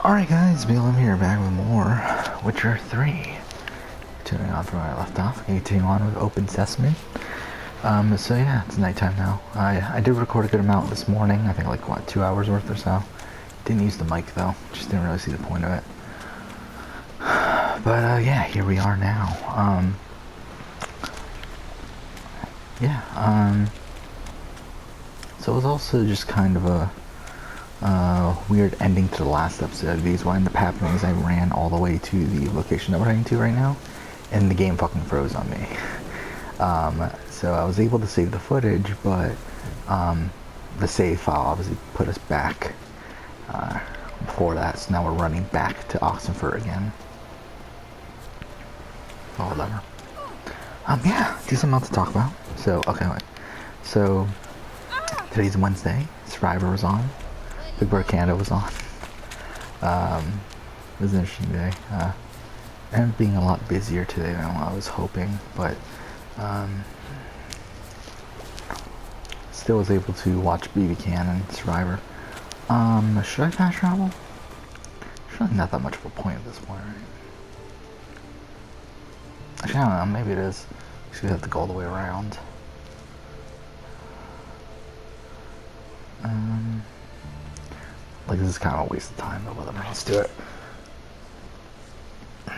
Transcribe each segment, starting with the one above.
Alright guys, BLM here, back with more Witcher 3. Continuing on from where I left off, continuing on with Open Sesame. So yeah, it's nighttime now. I did record a good amount this morning, I think like, what, 2 hours worth or so. Didn't use the mic though, just didn't really see the point of it. But yeah, here we are now. So it was also just kind of a weird ending to the last episode. Because what ended up happening is I ran all the way to the location that we're heading to right now, and the game fucking froze on me. So I was able to save the footage, but the save file obviously put us back before that, so now we're running back to Oxenford again. Oh, whatever. Yeah, decent amount to talk about. So, okay, wait. So, today's Wednesday. Survivor was on. Big Bird Canada was on. It was an interesting day. Ended up being a lot busier today than I was hoping, but still was able to watch BB Can and Survivor. Should I fast travel? There's really not that much of a point at this point, right? Actually, I don't know, maybe it is. Should have to go all the way around. Like, this is kind of a waste of time, but whatever, let's do it. But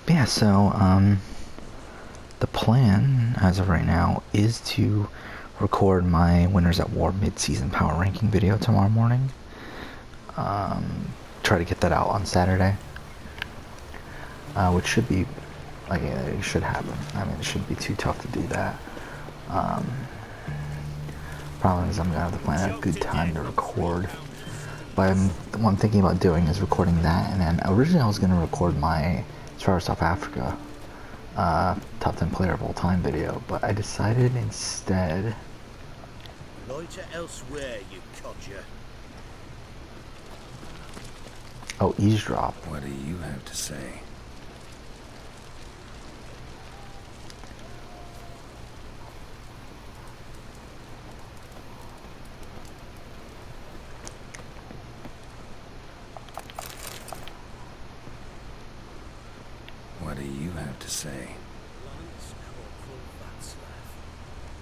yeah, so, the plan, as of right now, is to record my Winners at War mid-season power ranking video tomorrow morning. Try to get that out on Saturday. Which should be, like, it should happen. I mean, it shouldn't be too tough to do that. Problem is I'm gonna have to plan a good time to record. But what I'm thinking about doing is recording that, and then originally I was gonna record my Survivor South Africa top 10 player of all time video, but I decided instead. Loiter elsewhere, you codger. Oh, eavesdrop. What do you have to say? What do you have to say? Lance Corporal Václav.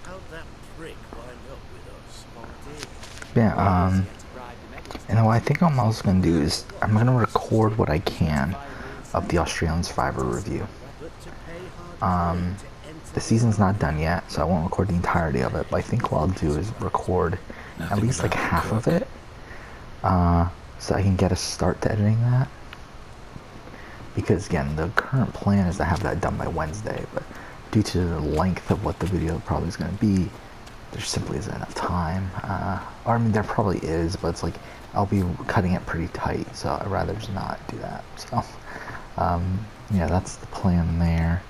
How'd that prick wind up with us? Yeah, and what I think I'm also gonna do is I'm gonna record what I can of the Australian Survivor review. The season's not done yet, so I won't record the entirety of it, but I think what I'll do is record at least like half of it, so I can get a start to editing that. Because again, the current plan is to have that done by Wednesday, but due to the length of what the video probably is going to be, there simply isn't enough time. Or I mean, there probably is, but it's like I'll be cutting it pretty tight, so I'd rather just not do that. So, yeah, that's the plan there.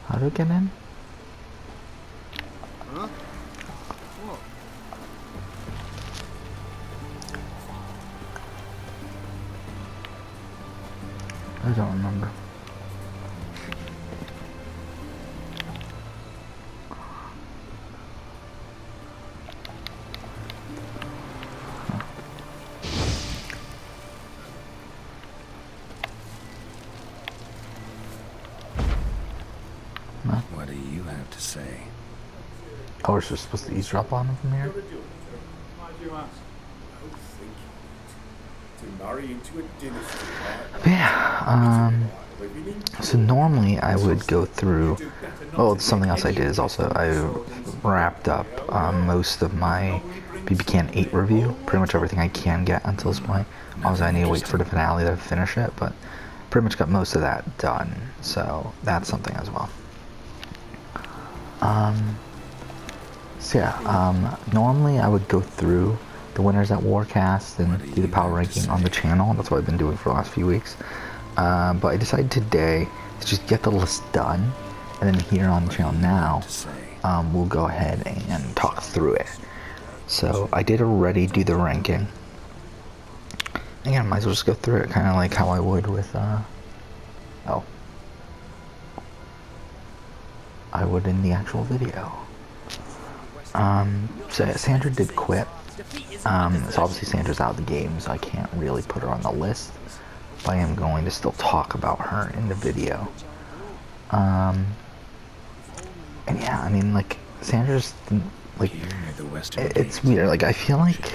How do I get in? Huh? What? I don't remember. What do you have to say? Oh, we're just supposed to eavesdrop on him from here? Yeah, so normally I would go through, well, something else I did is also I wrapped up most of my BB Can 8 review, pretty much everything I can get until this point. Obviously I need to wait for the finale to finish it, but pretty much got most of that done, so that's something as well. So yeah, normally I would go through the Winners at War cast and do the power ranking on the channel. That's what I've been doing for the last few weeks. But I decided today to just get the list done, and then here on the channel now, we'll go ahead and talk through it. So I did already do the ranking. Again, I might as well just go through it, kind of like how I would with, I would in the actual video. So Sandra did quit. So obviously Sandra's out of the game, so I can't really put her on the list. But I am going to still talk about her in the video. And yeah, I mean, like, Sandra's, like, it's weird. Like, I feel like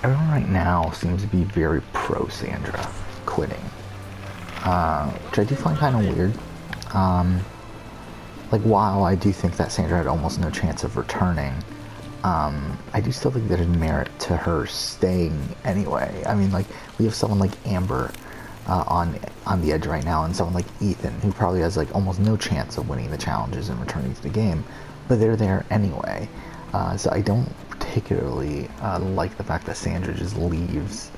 everyone right now seems to be very pro Sandra quitting. Which I do find kind of weird. Like, while I do think that Sandra had almost no chance of returning, I do still think there's merit to her staying anyway. I mean, like, we have someone like Amber on the edge right now, and someone like Ethan, who probably has, like, almost no chance of winning the challenges and returning to the game, but they're there anyway. So I don't particularly like the fact that Sandra just leaves,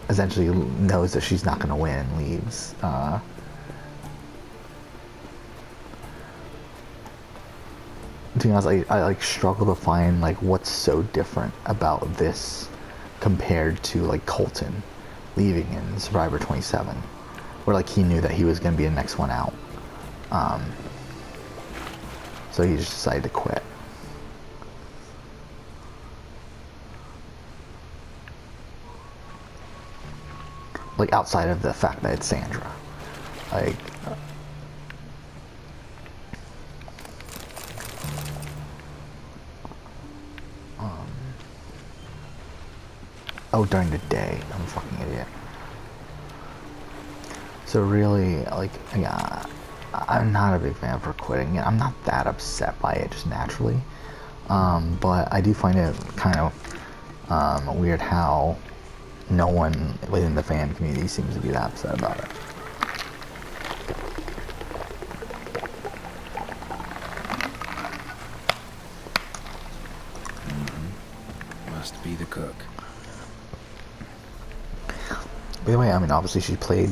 essentially knows that she's not going to win and leaves. To be honest, I like struggle to find like what's so different about this compared to like Colton leaving in Survivor 27, where like he knew that he was going to be the next one out. So he just decided to quit. Like, outside of the fact that it's Sandra, like. Oh, during the day. I'm a fucking idiot. So really, like, yeah, I'm not a big fan of her quitting. I'm not that upset by it, just naturally. But I do find it kind of weird how no one within the fan community seems to be that upset about it. Must be the cook. By the way, I mean, obviously she played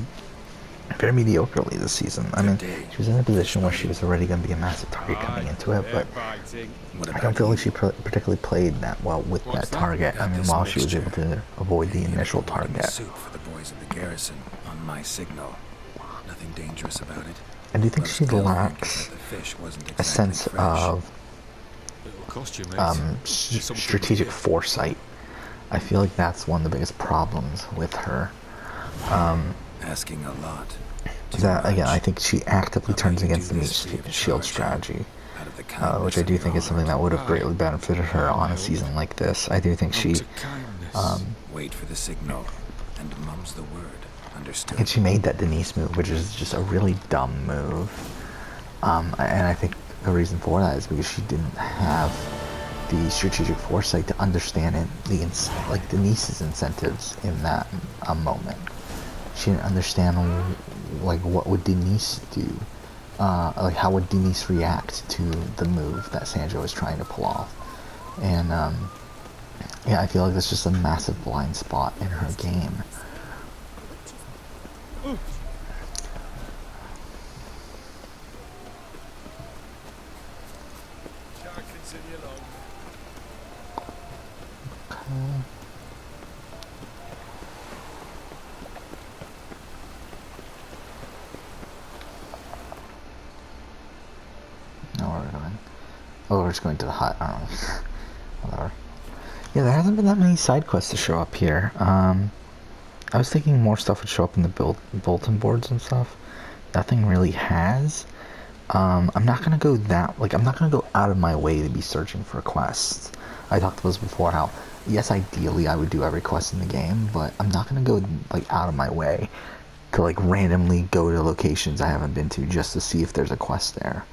very mediocrely this season. I mean, she was in a position where she was already going to be a massive target coming into it, but I don't feel like she particularly played that well with that target. I mean, while she was able to avoid the initial target. For the boys of the garrison on my signal. Nothing dangerous about it. I do think she lacks a sense of strategic foresight. I feel like that's one of the biggest problems with her. Asking a lot. That, again, I think she actively turns against the meat shield strategy, which I do think is something that would have greatly benefited her on a season like this. I do think she wait for the signal and mum's the word. Understood. And she made that Denise move, which is just a really dumb move. And I think the reason for that is because she didn't have the strategic foresight to understand it, like Denise's incentives in that moment. She didn't understand like what would Denise do, like how would Denise react to the move that Sandra was trying to pull off. And yeah, I feel like that's just a massive blind spot in her game. Oh, we're just going to the hut. I don't know. Whatever. Yeah, there hasn't been that many side quests to show up here. I was thinking more stuff would show up in the bulletin boards and stuff. Nothing really has. I'm not gonna go I'm not gonna go out of my way to be searching for quests. I talked about this before, how yes, ideally I would do every quest in the game, but I'm not gonna go like out of my way to like randomly go to locations I haven't been to just to see if there's a quest there.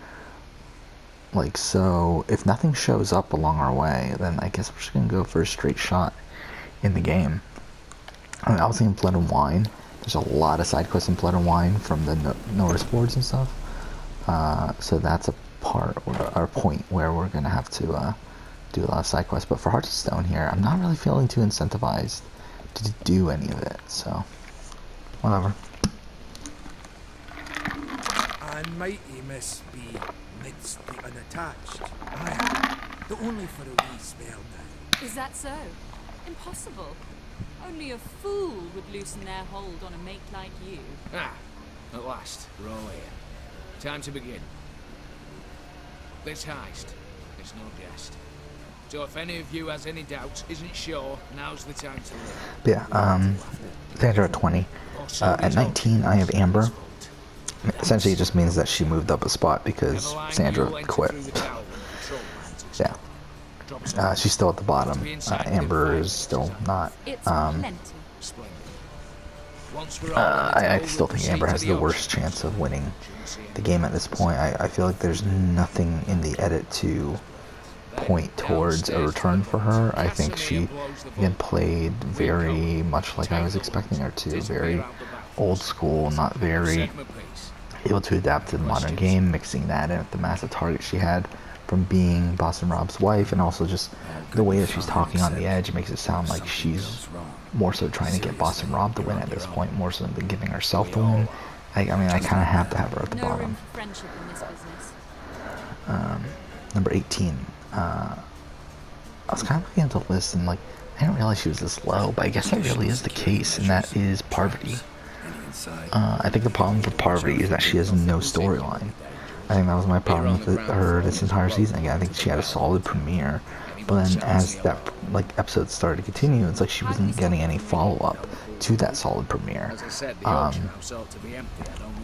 Like, so if nothing shows up along our way, then I guess we're just gonna go for a straight shot in the game. I mean, obviously in Blood and Wine, there's a lot of side quests in Blood and Wine from the notice boards and stuff. So that's a part or point where we're gonna have to do a lot of side quests. But for Hearts of Stone here, I'm not really feeling too incentivized to do any of it. So Whatever. And mighty miss be midst the unattached. Aye, but only for a wee spell now. Is that so? Impossible. Only a fool would loosen their hold on a mate like you. Ah, at last, we're all here. Time to begin. This heist, it's no jest. So if any of you has any doubts, isn't sure, now's the time to live. Yeah, Sandra at 20. At 19, I have Amber. Essentially, it just means that she moved up a spot because Sandra quit. Yeah. She's still at the bottom. Amber is still not. I still think Amber has the worst chance of winning the game at this point. I feel like there's nothing in the edit to point towards a return for her. I think she, again, played very much like I was expecting her to. Very old school, not very able to adapt to the modern game, mixing that in with the massive target she had from being Boston Rob's wife, and also just the way that she's talking on the edge. It makes it sound like she's more so trying to get Boston Rob to win at this point, more so than giving herself the win. I mean, I kind of have to have her at the bottom. Number 18. I was kind of looking at the list and like, I didn't realize she was this low, but I guess that really is the case, and that is Parvati. I think the problem for Parvati is that she has no storyline. I think that was my problem with her this entire season. Again, I think she had a solid premiere, but then as that episodes started to continue, it's like she wasn't getting any follow-up to that solid premiere.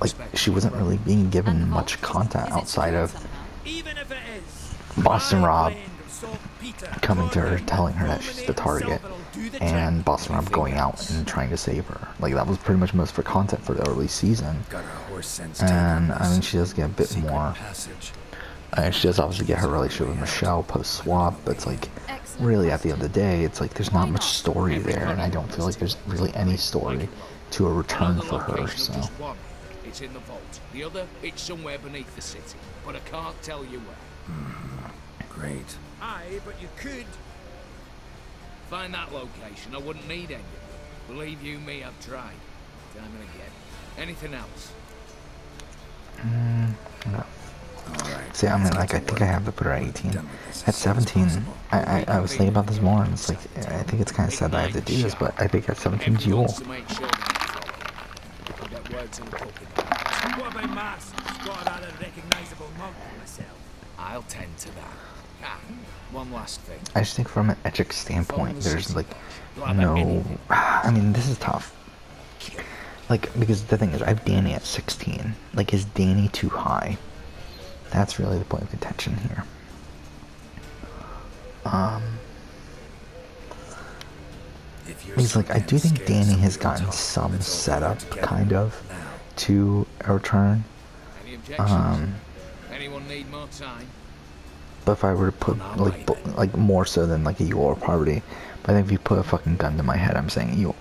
Like, she wasn't really being given much content outside of Boston Rob coming to her, telling her that she's the target, and Boston Rob going out and trying to save her. Like, that was pretty much most of her content for the early season. And I mean, she does get a bit more. She does obviously get her relationship with Michelle post-swap, but it's like, really at the end of the day, it's like there's not much story there, and I don't feel like there's really any story to a return for her, so. It's in the vault. The other, it's somewhere beneath the city, but I can't tell you where. Great. Aye, but you could. Find that location. I wouldn't need any. Believe you me, I've tried. Time and again. Anything else? No. See, I mean, like, I think I have to put her at 18. At 17, I was thinking about this more, and it's like, I think it's kind of sad that I have to do this, but I think at 17, Jewel. What about Mars? Got a rather recognizable monk myself. I'll tend to that. Ah, one last thing. I just think from an ethic standpoint, there's like no. I mean, this is tough. Like, because the thing is, I have Danny at 16. Like, is Danny too high? That's really the point of contention here. Because, like, I do think Danny has gotten some setup, kind of, to a return. Any objections? Anyone need more time? But if I were to put, like more so than, like, a you or Parvati, but I think if you put a fucking gun to my head, I'm saying not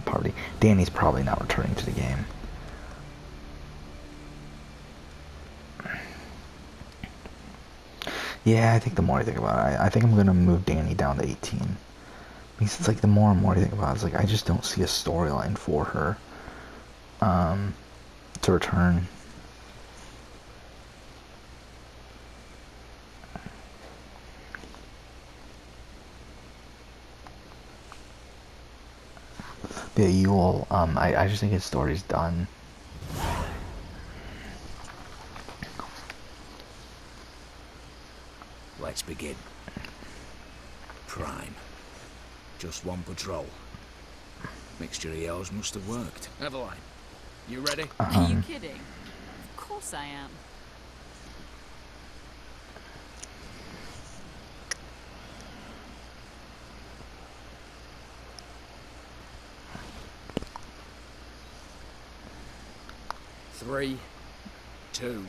Parvati, Danny's probably not returning to the game. Yeah, I think the more I think about it, I think I'm gonna move Danny down to 18. Because it's like, the more and more I think about it, it's like, I just don't see a storyline for her, to return. Yeah, Yule, I just think his story's done. Let's begin. Prime. Just one patrol. Mixture of yours must have worked. Eveline, you ready? Are you kidding? Of course I am. Three, 2,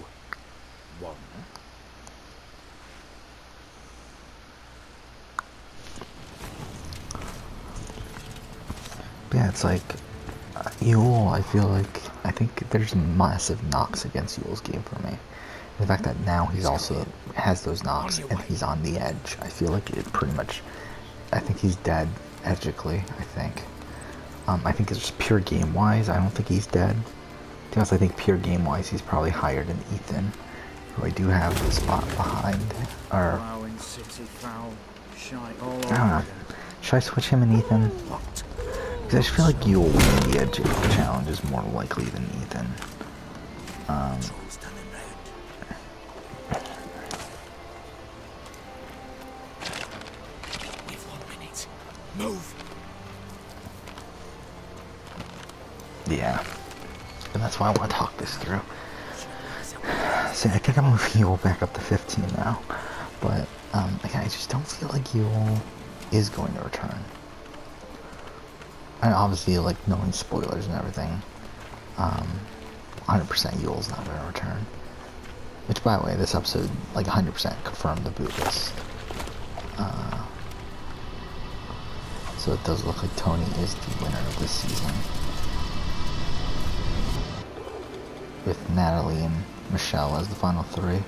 1. Yeah, it's like, Yule, I feel like, I think there's massive knocks against Yule's game for me. The fact that now he's also has those knocks and he's on the edge, I feel like it pretty much, I think he's dead, edgically, I think. I think it's just pure game-wise, I don't think he's dead. Because I think pure game-wise, he's probably higher than Ethan, who I do have the spot behind. Or, I don't know. Should I switch him and Ethan? Because I just feel like you'll win the Edge challenge is more likely than Ethan. Move. Yeah. And that's why I want to talk this through. See, I think I'm moving Yule back up to 15 now. But, like, I just don't feel like Yule is going to return. And obviously, like, knowing spoilers and everything, 100% Yule's not going to return. Which, by the way, this episode, like, 100% confirmed the boot list. So it does look like Tony is the winner of this season. With Natalie and Michelle as the final three.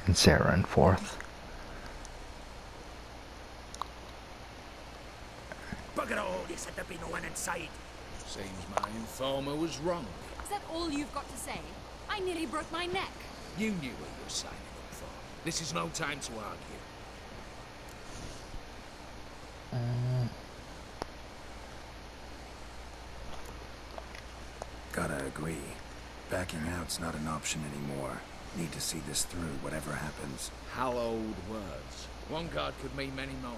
And Sarah in fourth. Bugger all, you said there'd be no one inside. Seems my informer was wrong. Is that all you've got to say? I nearly broke my neck. You knew what you were signing up for. This is no time to argue. Gotta agree. Backing out's not an option anymore. Need to see this through, whatever happens. Hallowed words. One guard could mean many more.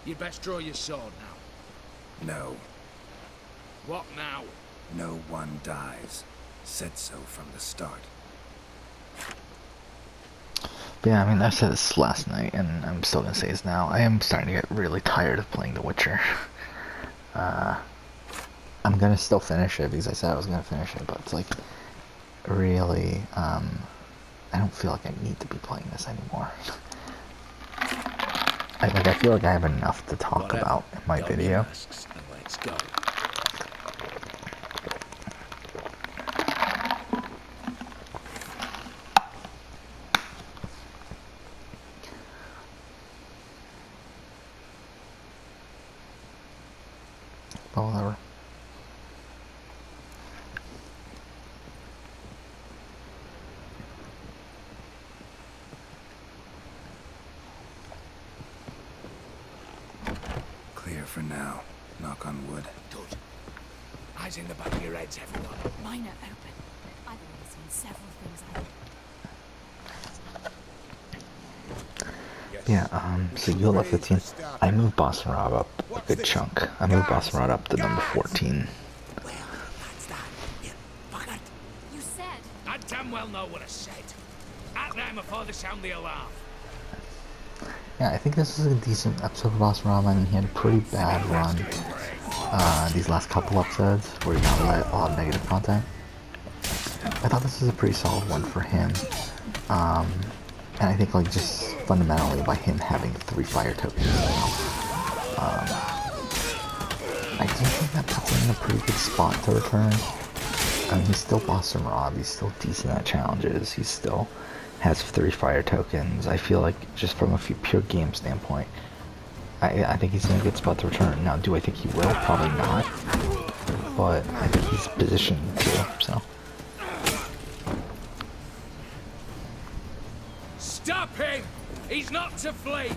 You'd best draw your sword now. No. What now? No one dies. Said so from the start. But yeah, I mean, I said this last night, and I'm still gonna say this now. I am starting to get really tired of playing The Witcher. I'm gonna still finish it, because I said I was gonna finish it, but it's like, really, I don't feel like I need to be playing this anymore. I feel like I have enough to talk about in my video. Let's go. But whatever. Clear for now. Knock on wood. Good. Eyes in the back of your heads, everyone. Mine are open. I've already seen several things I Yeah, so Yule at 15. I moved Boston Rob up a good chunk. I moved Boston Rob up to number 14. Well, that's that. You buggered. You said. I damn well know what I said. At them before they sound the alarm. Yeah, I think this is a decent episode of Boston Rob. I mean, he had a pretty bad run these last couple episodes where he got a lot of negative content. I thought this was a pretty solid one for him. And I think, like, just fundamentally by him having 3 fire tokens, I do think that puts him in a pretty good spot to return. I mean, he's still Boston Rob, he's still decent at challenges, he still has 3 fire tokens. I feel like, just from a pure game standpoint, I think he's in a good spot to return. Now, do I think he will? Probably not. But I think he's positioned to, so. Stop him! He's not to flee!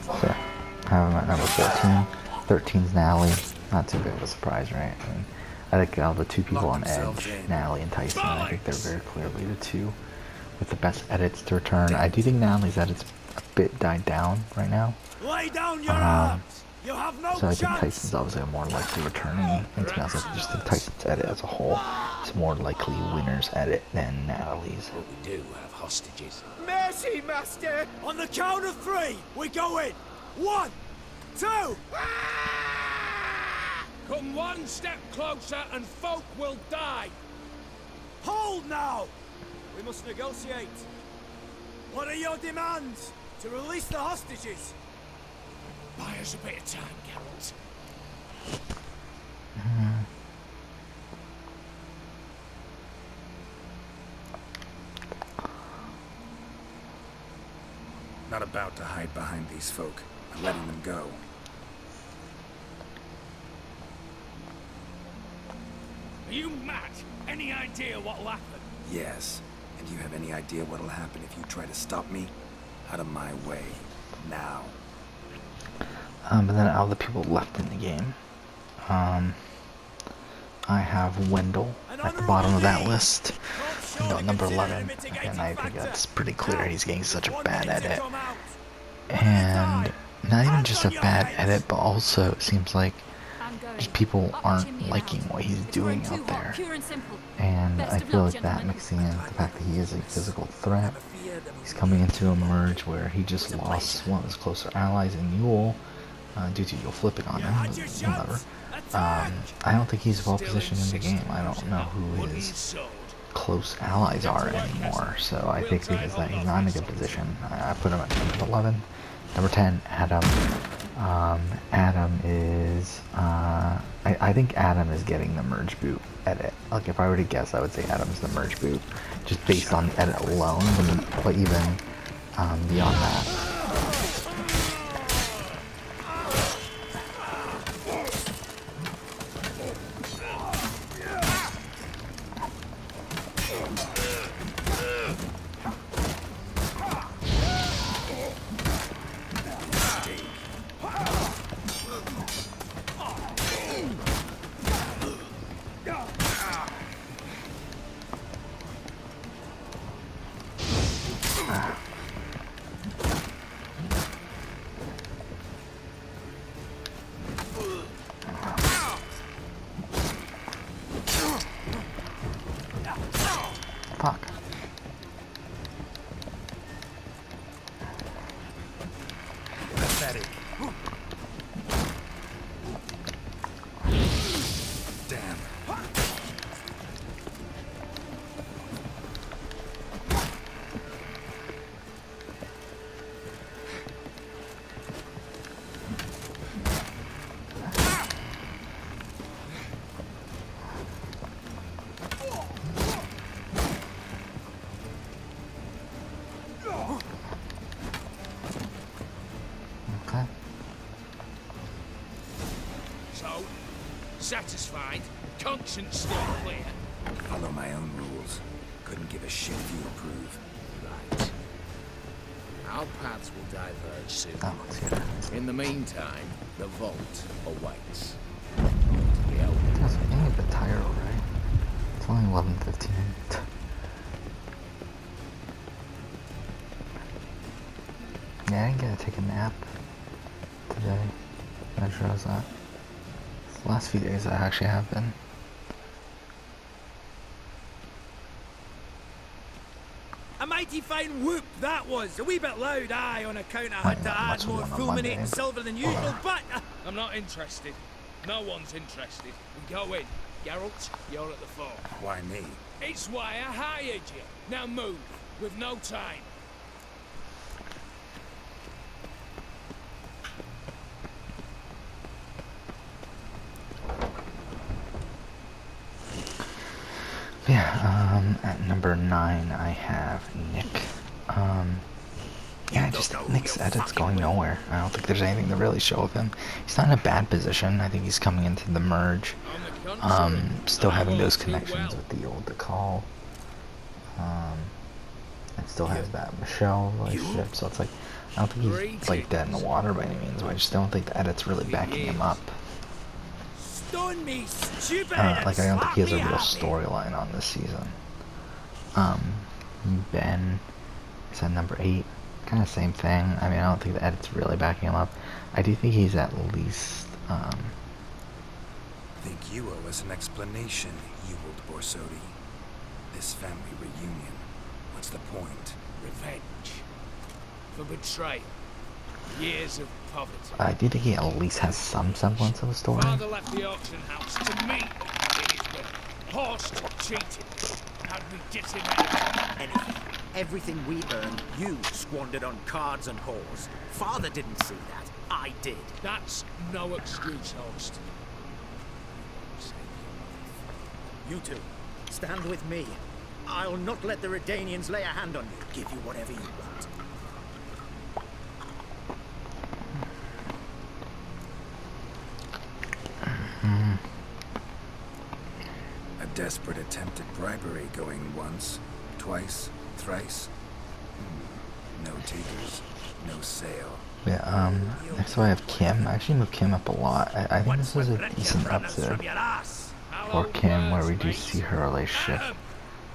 So, I have him at number 14. 13's Natalie. Not too big of a surprise, right? I mean, I think out of the 2 people on Edge, Natalie and Tyson, I think they're very clearly the 2 with the best edits to return. I do think Natalie's edits a bit died down right now. Lay down your arms. You have no So I think chance. Tyson's obviously a more likely returning. And to be honest, I just think Tyson's edit as a whole is more likely winner's edit than Natalie's. But we do have hostages. Mercy, master. On the count of 3, we go in. 1, 2. Come one step closer and folk will die. Hold now! We must negotiate. What are your demands? To release the hostages? Buy us a bit of time, Geralt. Not about to hide behind these folk. I'm letting them go. Are you mad? Any idea what'll happen? Yes. And do you have any idea what'll happen if you try to stop me? Out of my way. Now. But then out of the people left in the game, I have Wendell at the bottom of that list. You know, number 11, and I think that's pretty clear. He's getting such a bad edit. And not even just a bad edit, but also it seems like just people aren't liking what he's doing out there. And I feel like that mixing in the fact that he is a physical threat. He's coming into a merge where he just lost one of his closer allies in Yule due to Yule flipping on him, whatever. I don't think he's well positioned in the game. I don't know who his close allies are anymore, so I think because of that he's not in a good position. I put him at number 11. Number 10, Adam. Adam is, I think Adam is getting the merge boot edit. Like, if I were to guess, I would say Adam's the merge boot, just based on the edit alone, but even beyond that. Fuck. Pathetic. Damn. Okay. So, satisfied? Conscience still clear? Follow my own rules. Couldn't give a shit if you approve. Right. Our paths will diverge soon. That looks good. In the meantime, the vault awaits. Guys, I'm getting a bit tired already. It's only 11:15. Yeah, I didn't get to take a nap today. I'm not sure how's that. The last few days I actually have been. A mighty fine whoop that was. A wee bit loud, aye, on account I Might had to not add much of more one on fulminating Monday. silver than usual, but... I'm not interested. No one's interested. We go in. Geralt, you're at the fort. Why me? It's why I hired you. Now move. We've no time. Yeah, at number 9 I have Nick. Yeah, just Nick's edit's going nowhere. I don't think there's anything to really show of him. He's not in a bad position. I think he's coming into the merge. Still having those connections with the old Decall. And still has that Michelle relationship, so it's like, I don't think he's like dead in the water by any means, but I just don't think the edit's really backing him up. Stone me, stupid! Like, I don't think he has a real storyline on this season. Ben is at number 8. Kind of same thing. I mean, I don't think the edit's really backing him up. I do think he's at least, Think you owe us an explanation, you old Borsodi. This family reunion. What's the point? Revenge. For betrayal. Years of poverty. I do think he at least has some semblance of a story. Father left the auction house to me in his will. Horsed, cheated. How'd we get him out? Anything. Everything we earned, you squandered on cards and whores. Father didn't see that. I did. That's no excuse, Host. You two, stand with me. I'll not let the Redanians lay a hand on you. Give you whatever you want. A desperate attempt at bribery going once, twice, thrice. No takers, no sale. Yeah, next I have Kim. I actually moved Kim up a lot. I think this is a decent episode for Kim where we do see her relationship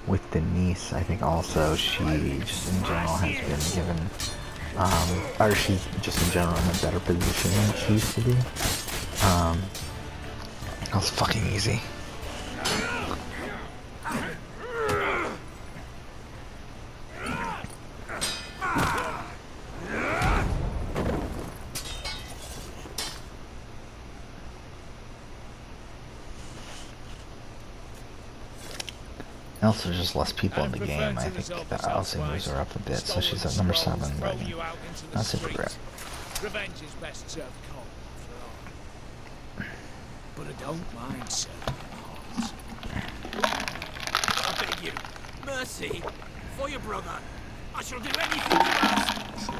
with Denise. I think also she just in general has been given, or she's just in general in a better position than she used to be. That was fucking easy. Also, just less people in the game. I think that also moves her up a bit, so she's at number 7, but not super great. Revenge is best served cold, after all. But I don't mind serving hot. I beg you, mercy, for your brother. I shall do anything you ask.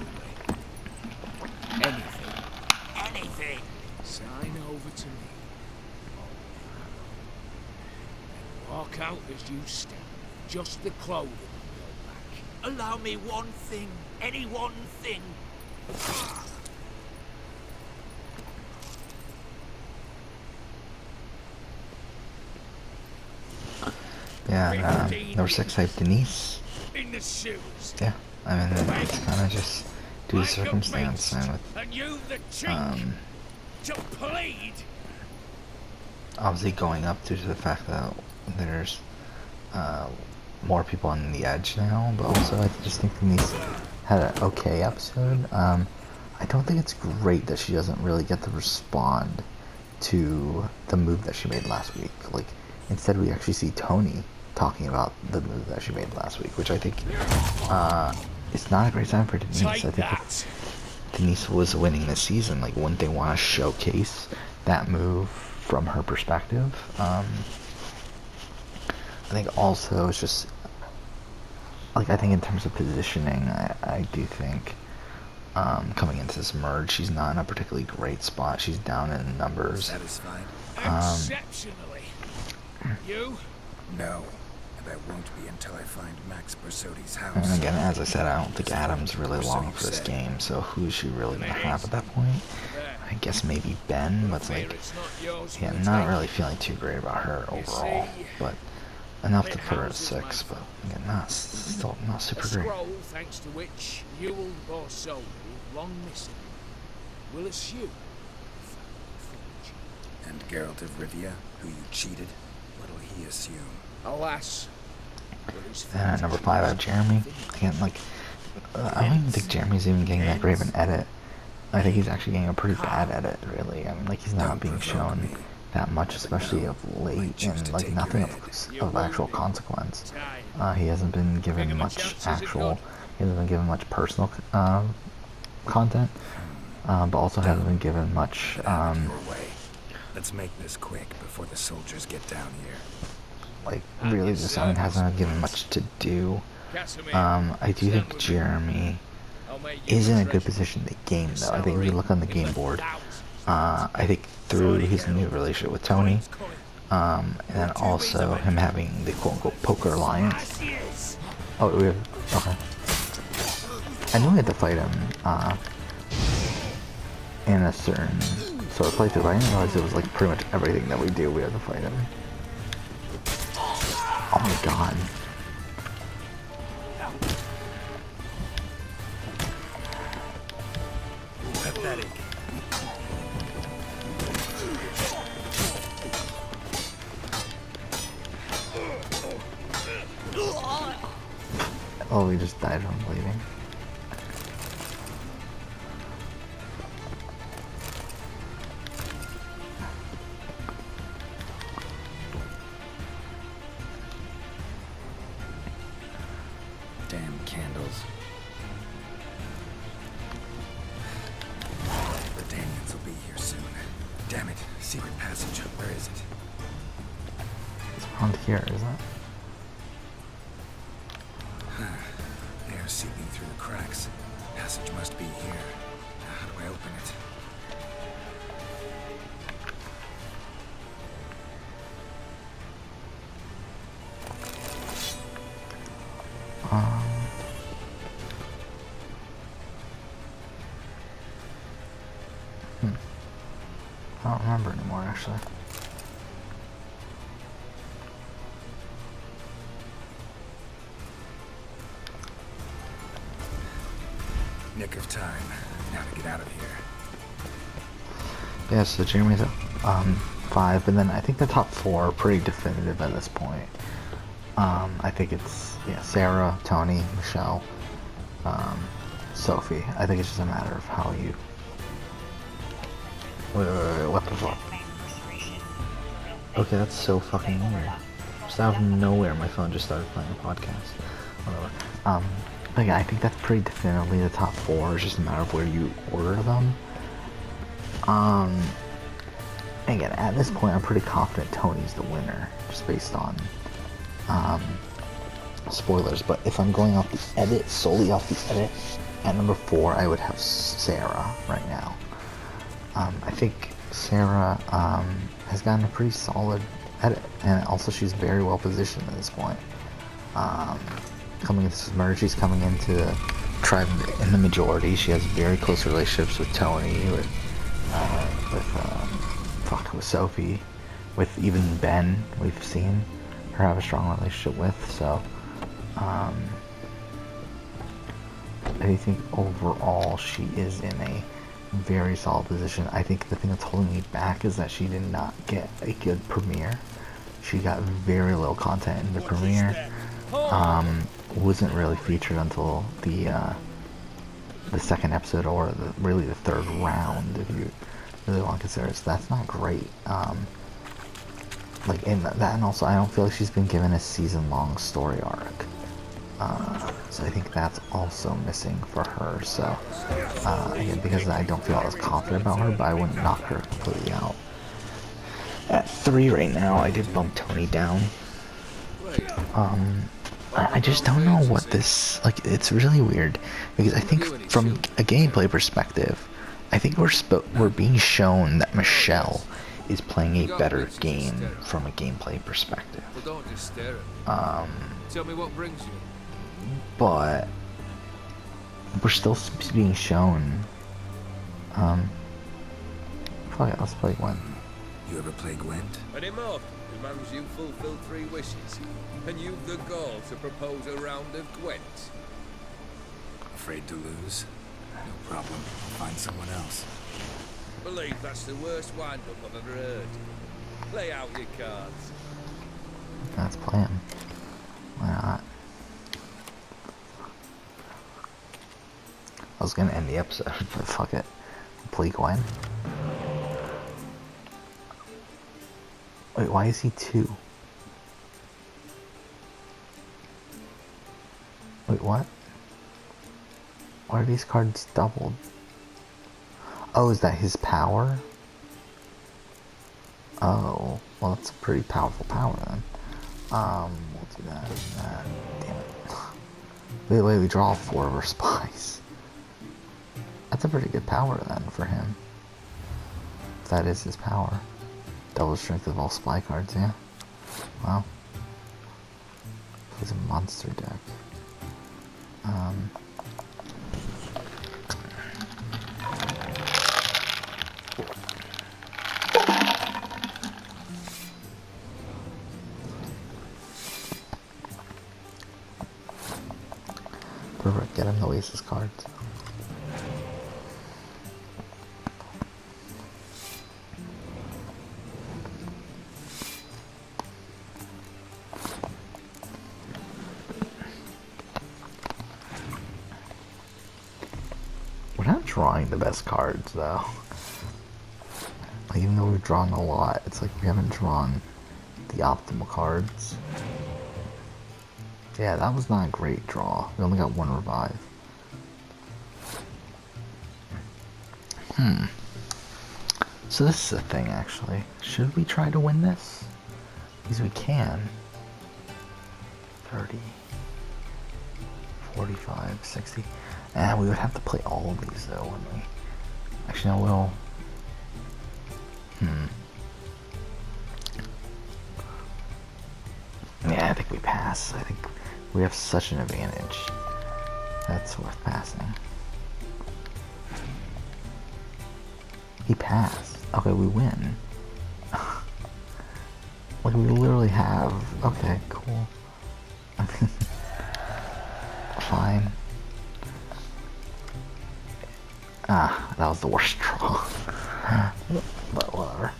Anything. Anything. Sign over to me. Walk out as you step. Just the clothing on your back. Allow me one thing. Any one thing. Yeah, number 6 I have Denise. In the shoes. Yeah, I mean, it's kind of just due to circumstance and with, And you the cheek to plead. obviously going up due to the fact that there's more people on the edge now, but also I just think Denise had an okay episode. I don't think it's great that she doesn't really get to respond to the move that she made last week. Like, instead we actually see Tony talking about the move that she made last week, which I think it's not a great time for Denise. I think if Denise was winning this season, like, wouldn't they want to showcase that move from her perspective? I think also it's just, like, I think in terms of positioning, I do think coming into this merge, she's not in a particularly great spot. She's down in numbers. Satisfied? Exceptionally. You? No. And I won't be until I find Max Bersodi's house. And again, as I said, I don't think Adam's really long for this game, so who's she really going to have at that point? I guess maybe Ben, but it's like, yeah, not really feeling too great about her overall, but enough to put her at 6, but again, still not super great. Scroll, thanks to which you will Borsodi, long missing, will assume. And Geralt of Rivia, who you cheated, what'll he assume? Alas. And at number 5, I have Jeremy. Again, like, I don't even think Jeremy's even getting that great of an edit. I think he's actually getting a pretty bad edit, really. I mean, like, he's not being shown that much, especially of late, and like nothing of actual consequence. He hasn't been given much personal content, but also hasn't been given much Let's make this quick before the soldiers get down here. like really just hasn't been given much to do. I do think Jeremy is in a good position in the game, though. I think if you look on the game board, I think through his new relationship with Tony, and then also him having the quote-unquote poker alliance. Oh, we have, okay. I knew we had to fight him in a certain sort of playthrough, but I didn't realize it was like pretty much everything that we do, we have to fight him. Oh my god. Pathetic. Oh, we just died from bleeding. Damn candles. The Daniels will be here soon. Damn it. Secret passage. Where is it? It's around here, isn't it? Air seeping through the cracks. Passage must be here. How do I open it? I don't remember anymore, actually. Nick of time. Now to get out of here. Yeah, so Jeremy's at 5, and then I think the top 4 are pretty definitive at this point. I think it's Sarah, Tony, Michelle, Sophie. I think it's just a matter of how you. Wait, what the fuck? Okay, that's so fucking weird. Just out of nowhere, my phone just started playing a podcast. Whatever. But yeah, I think that's pretty definitively the top 4. It's just a matter of where you order them. Again, at this point, I'm pretty confident Tony's the winner, just based on spoilers. But if I'm going off the edit, solely off the edit, at number 4, I would have Sarah right now. I think Sarah has gotten a pretty solid edit, and also she's very well positioned at this point. Coming into this merge, she's coming into the tribe in the majority. She has very close relationships with Tony, with Sophie, with even Ben. We've seen her have a strong relationship with. So I think overall she is in a very solid position. I think the thing that's holding me back is that she did not get a good premiere. She got very little content in the premiere. Wasn't really featured until the second episode, or really the third round, if you really want to consider it. So that's not great. Like in that, and also I don't feel like she's been given a season-long story arc. So I think that's also missing for her. So again, because I don't feel as confident about her, but I wouldn't knock her completely out. At 3 right now, I did bump Tony down. I just don't know what this, like, it's really weird, because I think from a gameplay perspective, I think we're being shown that Michelle is playing a better game from a gameplay perspective. Tell me what brings you. But we're still being shown. Fuck it, let's play Gwen. You ever play Gwent? An immortal who man's you fulfill 3 wishes, and you've the gall to propose a round of Gwent. Afraid to lose? No problem. I'll find someone else. Believe that's the worst wind-up I've ever heard. Lay out your cards. Let's play him. Why not? I was gonna end the episode, but fuck it. Play Gwen. Wait, why is he 2? Wait, what? Why are these cards doubled? Oh, is that his power? Oh, well, that's a pretty powerful power then. We'll do that and that. Damn it. Wait, we draw 4 of our spies. That's a pretty good power then for him. If that is his power. Double strength of all spy cards, yeah. Wow. He's a monster deck. Perfect, get him the Oasis cards. We're not drawing the best cards though. Like, even though we've drawn a lot, it's like we haven't drawn the optimal cards. Yeah, that was not a great draw. We only got one revive. So this is a thing, actually. Should we try to win this? Because we can. 30, 45, 60. And we would have to play all of these, though, wouldn't we? Actually, no, we'll... Yeah, I think we pass. I think we have such an advantage. That's worth passing. He passed. Okay, we win. Like, we literally have... Okay, cool. Fine. Ah, that was the worst draw. But whatever.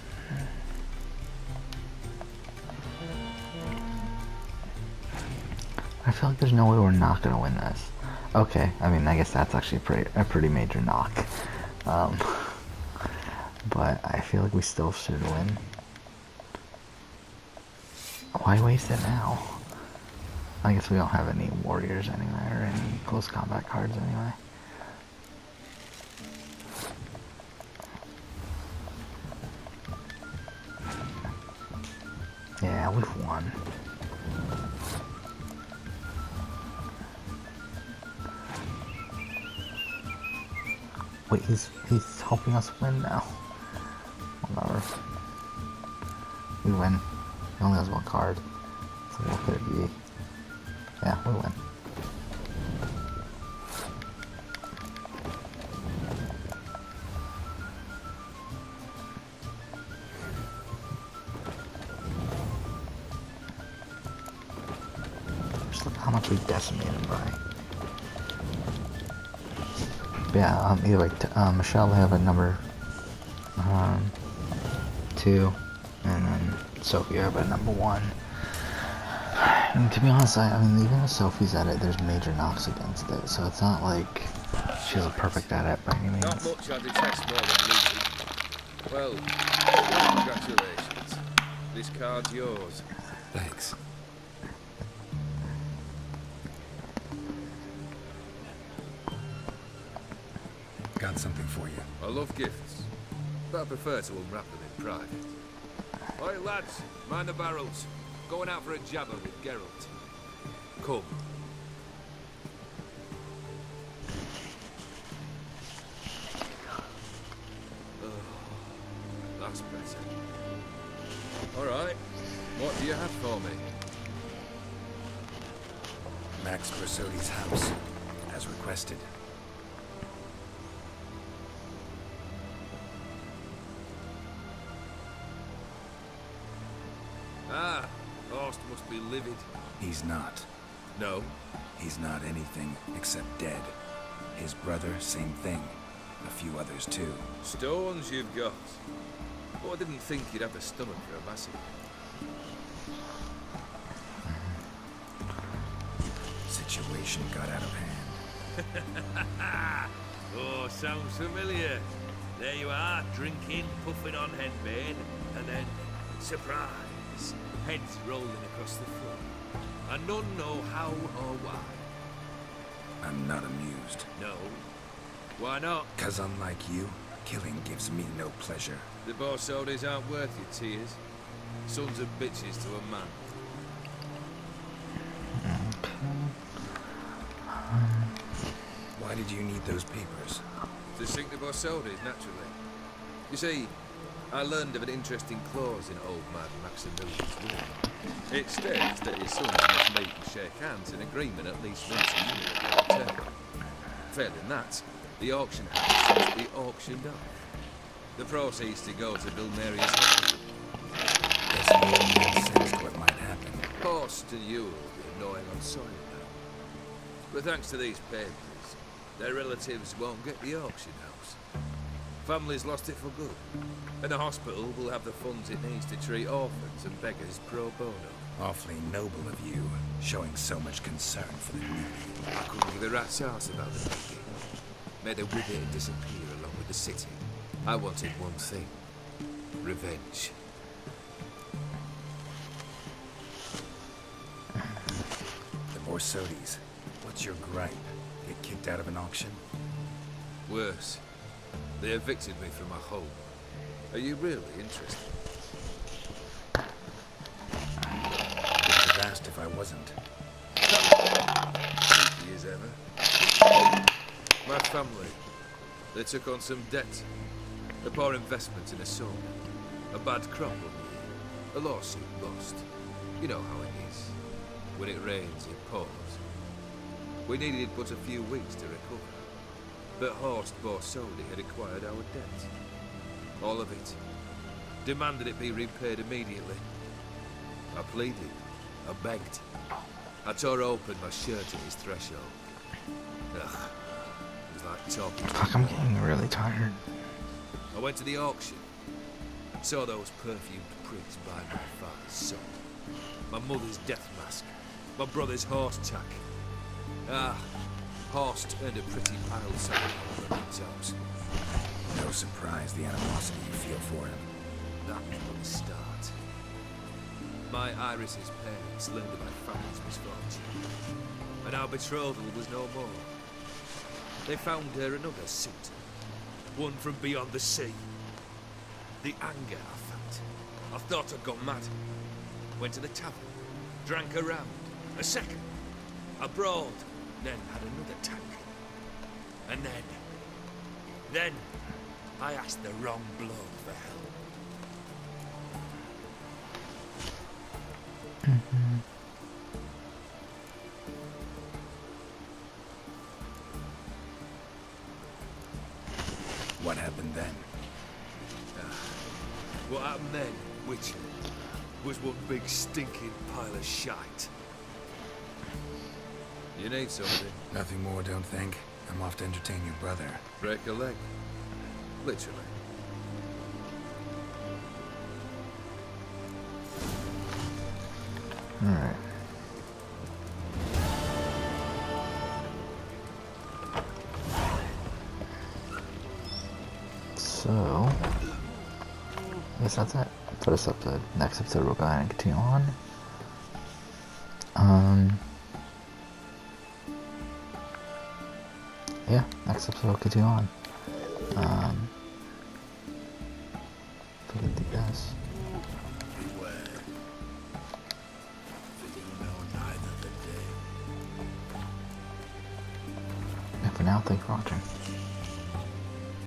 I feel like there's no way we're not gonna win this. Okay, I mean, I guess that's actually a pretty major knock. But I feel like we still should win. Why waste it now? I guess we don't have any warriors anyway, or any close combat cards anyway. Yeah, we've won. Wait, he's helping us win now. Whatever. We win. He only has one card. So what could it be? Yeah, we win. Just look how much we decimated by. Yeah, either way, Michelle will have a number 2, and then Sophie will have a number 1. And to be honest, I mean, even if Sophie's at it, there's major knocks against it, so it's not like she's a perfect at it by any means. Not much I detest more than losing. Well, congratulations. This card's yours. Thanks. Got something for you. I love gifts, but I prefer to unwrap them in private. Oi, lads, mind the barrels. Going out for a jabber with Geralt. Come. Oh, that's better. Alright, what do you have for me? Max Bersodi's house, as requested. Ah, Horst must be livid. He's not. No? He's not anything except dead. His brother, same thing. A few others too. Stones you've got. Oh, I didn't think you'd have the stomach for a massacre. Situation got out of hand. Oh, sounds familiar. There you are, drinking, puffing on henbane, and then, surprise, heads rolling across the floor. And none know how or why. I'm not amused. No? Why not? 'Cause unlike you, killing gives me no pleasure. The Borsodis aren't worth your tears. Sons of bitches to a man. Why did you need those papers? To sink the Borsodis, naturally. You see, I learned of an interesting clause in old man Maximilian's will. It states that his sons must meet and shake hands in agreement at least once a year at their return. Failing that, the auction house must be auctioned off. The proceeds to go to Bill Mary's hospital. Guess you have sensed what might happen. Horst and you will be gnawing on soil now. But thanks to these papers, their relatives won't get the auction house. Families lost it for good, and the hospital will have the funds it needs to treat orphans and beggars pro bono. Awfully noble of you, showing so much concern for the needy. I couldn't give a rat's ass about the begging. Made her with it disappear along with the city. I wanted one thing. Revenge. The Or sodies. What's your gripe? Get kicked out of an auction? Worse. They evicted me from my home. Are you really interested? Wouldn't have asked if I wasn't. Cheeky as ever. My family, they took on some debt. A poor investment in a son. A bad crop 1 year. A lawsuit lost. You know how it is. When it rains, it pours. We needed but a few weeks to recover. But Horst Borsodi had acquired our debt. All of it. Demanded it be repaid immediately. I pleaded. I begged. I tore open my shirt at his threshold. Ugh. It was like talking to Fuck, I'm getting really tired. I went to the auction. Saw those perfumed pricks buy my father's son. My mother's death mask. My brother's horse tack. Ah, Horst earned a pretty pile selling all the tops. No surprise the animosity you feel for him. That was but the start. My Iris's parents learned of my family's misfortune, and our betrothal was no more. They found her another suitor, one from beyond the sea. The anger I felt, I thought I'd gone mad. Went to the tavern, drank a round, a second, a broad, then had another tank. And then I asked the wrong bloke for help. What happened then? What happened then, Witcher, was one big stinking pile of shite. You need something? Nothing more, don't think. I'm off to entertain your brother. Break a leg. Literally. Alright. So, I guess that's it for this episode. Next episode we'll go ahead and continue on. Yeah, next episode we'll continue on. Forget the guess. Beware. For you know neither the day. And for now, thanks for watching.